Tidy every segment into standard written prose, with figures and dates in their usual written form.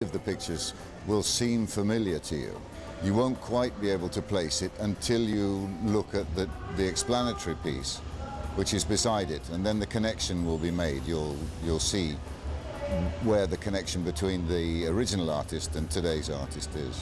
of the pictures will seem familiar to you. You won't quite be able to place it until you look at the explanatory piece, which is beside it, and then the connection will be made. You'll see where the connection between the original artist and today's artist is.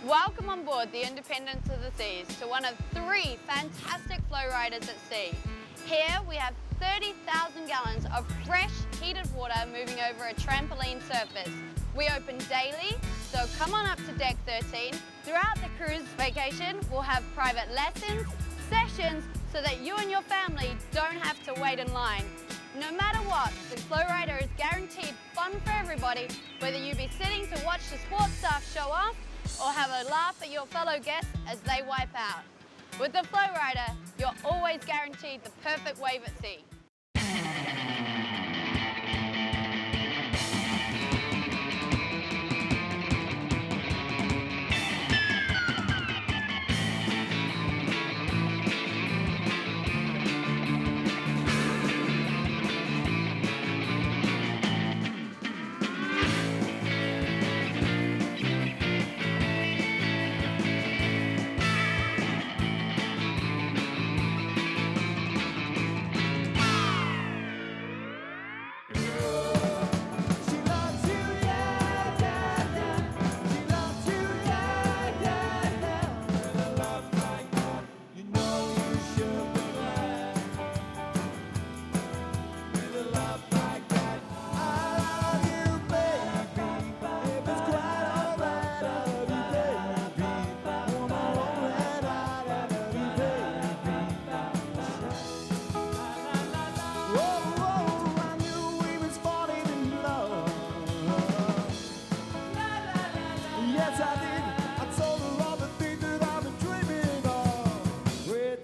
Welcome on board the Independence of the Seas to one of 3 fantastic FlowRiders at sea. Here we have 30,000 gallons of fresh heated water moving over a trampoline surface. We open daily, so come on up to deck 13. Throughout the cruise vacation, we'll have private lessons, sessions, so that you and your family don't have to wait in line. No matter what, the FlowRider is guaranteed fun for everybody, whether you be sitting to watch the sports staff show off or have a laugh at your fellow guests as they wipe out. With the FlowRider, you're always guaranteed the perfect wave at sea.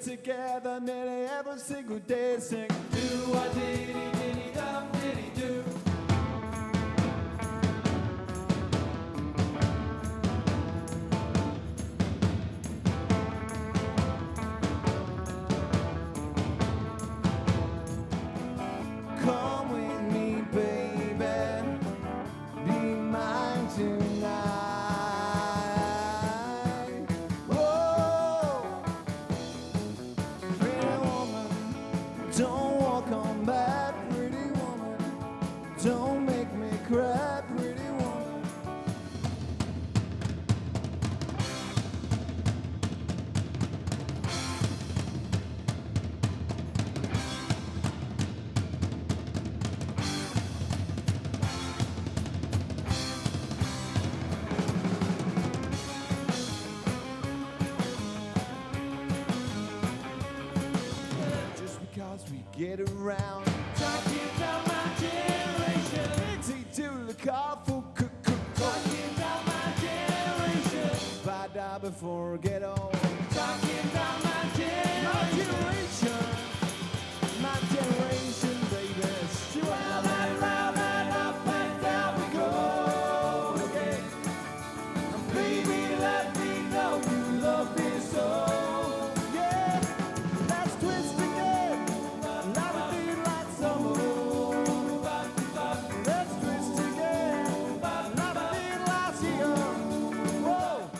Together nearly every single day, sing do a diddy diddy dum diddy do. Come with me, baby, be mine tonight. get around. Talking about my generation. Take to the car for talking about my generation. Buy die before I get old. Talking about my generation. My generation, baby. Round and round and up and down we go again. And baby, let me know you love me so. Yeah, let's twist again. Like we did last summer. Let's twist again. Like we did last year. Whoa.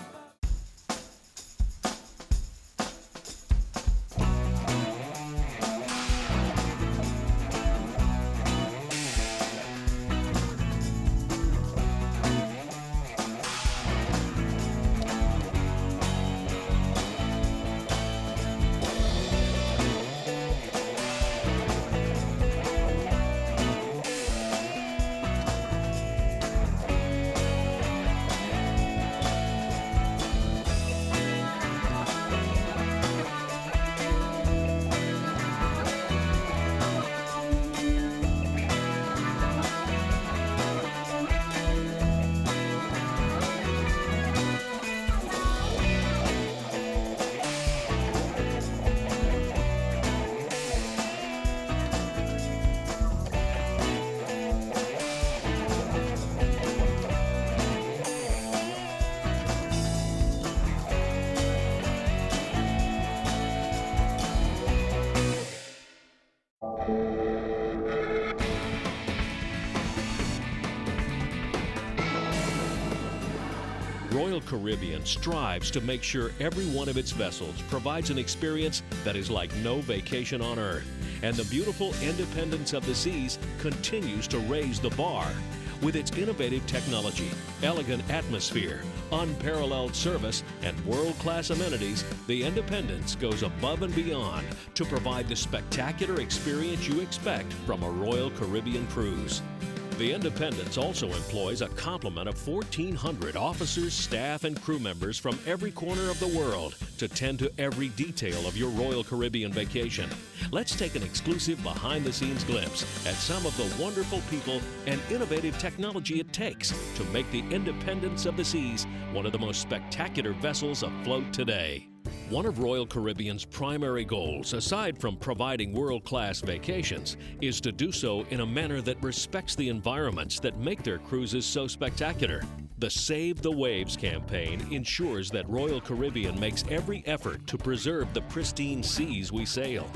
Royal Caribbean strives to make sure every one of its vessels provides an experience that is like no vacation on Earth. And the beautiful independence of the seas continues to raise the bar. With its innovative technology, elegant atmosphere, unparalleled service, and world-class amenities, the Independence goes above and beyond to provide the spectacular experience you expect from a Royal Caribbean cruise. The Independence also employs a complement of 1,400 officers, staff, and crew members from every corner of the world to tend to every detail of your Royal Caribbean vacation. Let's take an exclusive behind-the-scenes glimpse at some of the wonderful people and innovative technology it takes to make the Independence of the Seas one of the most spectacular vessels afloat today. One of Royal Caribbean's primary goals, aside from providing world-class vacations, is to do so in a manner that respects the environments that make their cruises so spectacular. The Save the Waves campaign ensures that Royal Caribbean makes every effort to preserve the pristine seas we sail.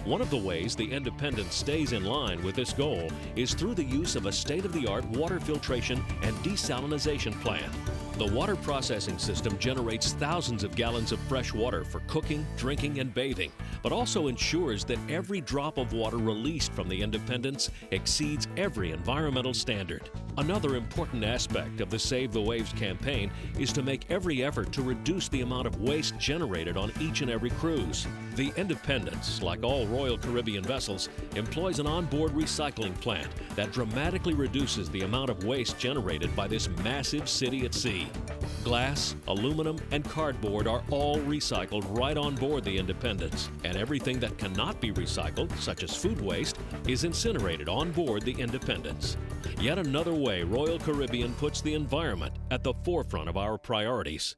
One of the ways the Independence stays in line with this goal is through the use of a state-of-the-art water filtration and desalinization plant. The water processing system generates thousands of gallons of fresh water for cooking, drinking, and bathing, but also ensures that every drop of water released from the Independence exceeds every environmental standard. Another important aspect of the Save the Waves campaign is to make every effort to reduce the amount of waste generated on each and every cruise. The Independence, like all Royal Caribbean vessels, employs an onboard recycling plant that dramatically reduces the amount of waste generated by this massive city at sea. Glass, aluminum, and cardboard are all recycled right on board the Independence, and everything that cannot be recycled, such as food waste, is incinerated on board the Independence. Yet another way Royal Caribbean puts the environment at the forefront of our priorities.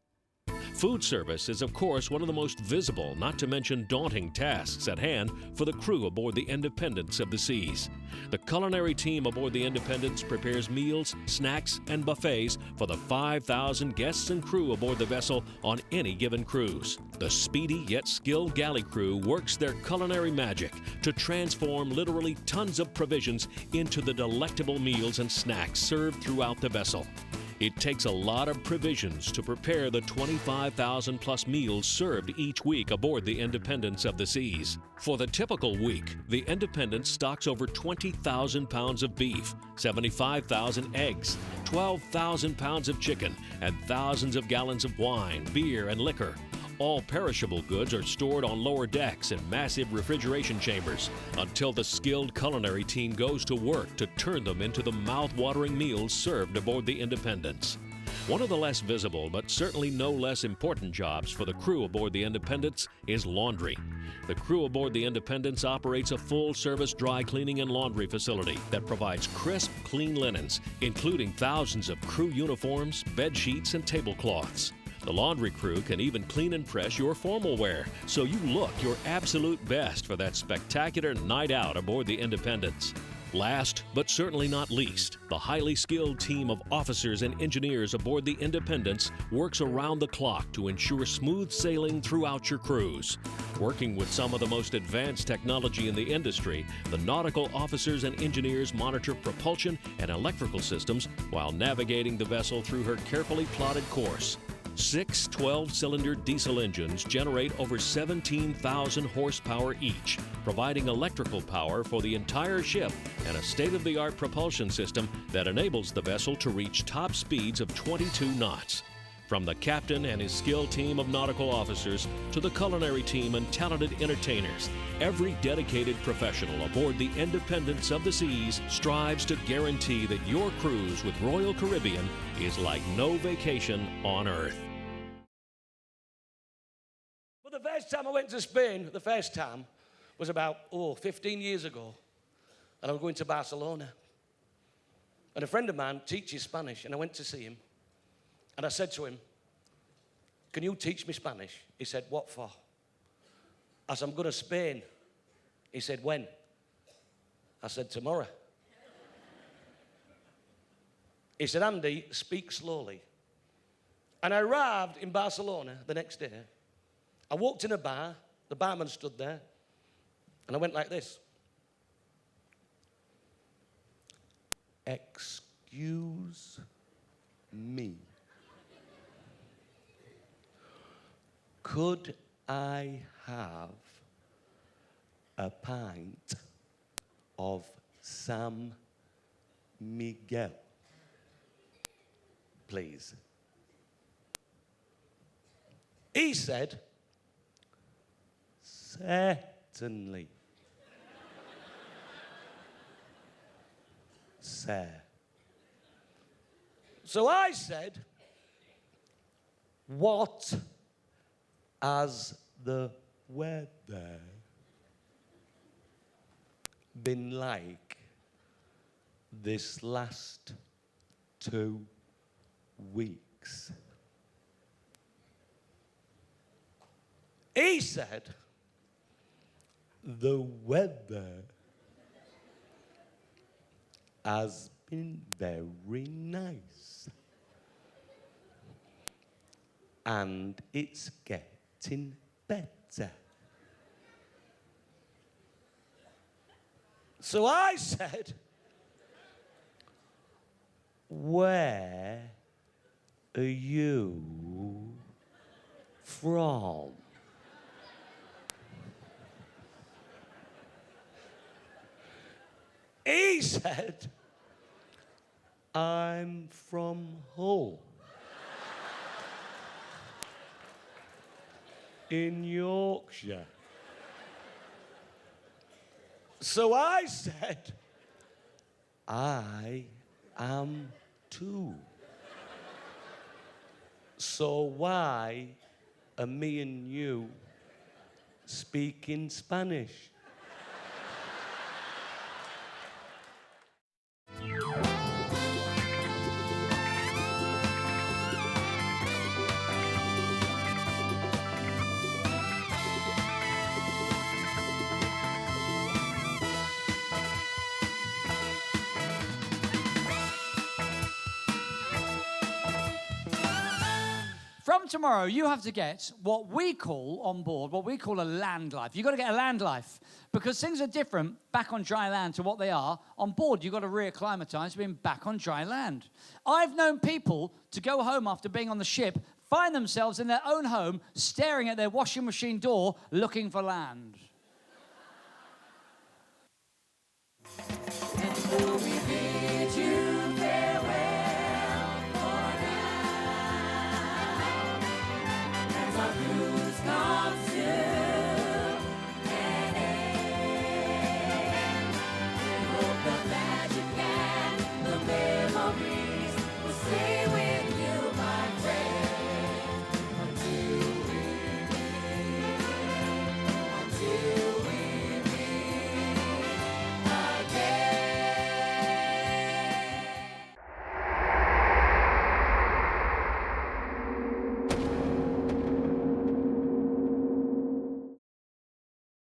Food service is, of course, one of the most visible, not to mention daunting tasks at hand for the crew aboard the Independence of the Seas. The culinary team aboard the Independence prepares meals, snacks, and buffets for the 5,000 guests and crew aboard the vessel on any given cruise. The speedy yet skilled galley crew works their culinary magic to transform literally tons of provisions into the delectable meals and snacks served throughout the vessel. It takes a lot of provisions to prepare the 25,000 plus meals served each week aboard the Independence of the Seas. For the typical week, the Independence stocks over 20,000 pounds of beef, 75,000 eggs, 12,000 pounds of chicken, and thousands of gallons of wine, beer, and liquor. All perishable goods are stored on lower decks in massive refrigeration chambers until the skilled culinary team goes to work to turn them into the mouth-watering meals served aboard the Independence. One of the less visible, but certainly no less important jobs for the crew aboard the Independence is laundry. The crew aboard the Independence operates a full-service dry cleaning and laundry facility that provides crisp, clean linens, including thousands of crew uniforms, bed sheets, and tablecloths. The laundry crew can even clean and press your formal wear, so you look your absolute best for that spectacular night out aboard the Independence. Last, but certainly not least, the highly skilled team of officers and engineers aboard the Independence works around the clock to ensure smooth sailing throughout your cruise. Working with some of the most advanced technology in the industry, the nautical officers and engineers monitor propulsion and electrical systems while navigating the vessel through her carefully plotted course. 6 12-cylinder diesel engines generate over 17,000 horsepower each, providing electrical power for the entire ship and a state-of-the-art propulsion system that enables the vessel to reach top speeds of 22 knots. From the captain and his skilled team of nautical officers to the culinary team and talented entertainers, every dedicated professional aboard the Independence of the Seas strives to guarantee that your cruise with Royal Caribbean is like no vacation on Earth. Well, the first time I went to Spain, was about, 15 years ago. And I was going to Barcelona. And a friend of mine teaches Spanish, and I went to see him. And I said to him, "Can you teach me Spanish?" He said, "What for?" I said, "I'm going to Spain." He said, "When?" I said, "Tomorrow." He said, "Andy, speak slowly." And I arrived in Barcelona the next day. I walked in a bar, the barman stood there, and I went like this. "Excuse me. Could I have a pint of San Miguel, please?" He said, "Certainly, sir." So I said, "What has the weather been like this last 2 weeks?" He said, "The weather has been very nice, and it's getting better." So I said, "Where are you from?" He said, "I'm from home in Yorkshire." So I said, "I am too. So why are me and you speaking Spanish?" From tomorrow, you have to get what we call on board, what we call a land life. You've got to get a land life because things are different back on dry land to what they are on board. You've got to reacclimatise being back on dry land. I've known people to go home after being on the ship, find themselves in their own home, staring at their washing machine door, looking for land. And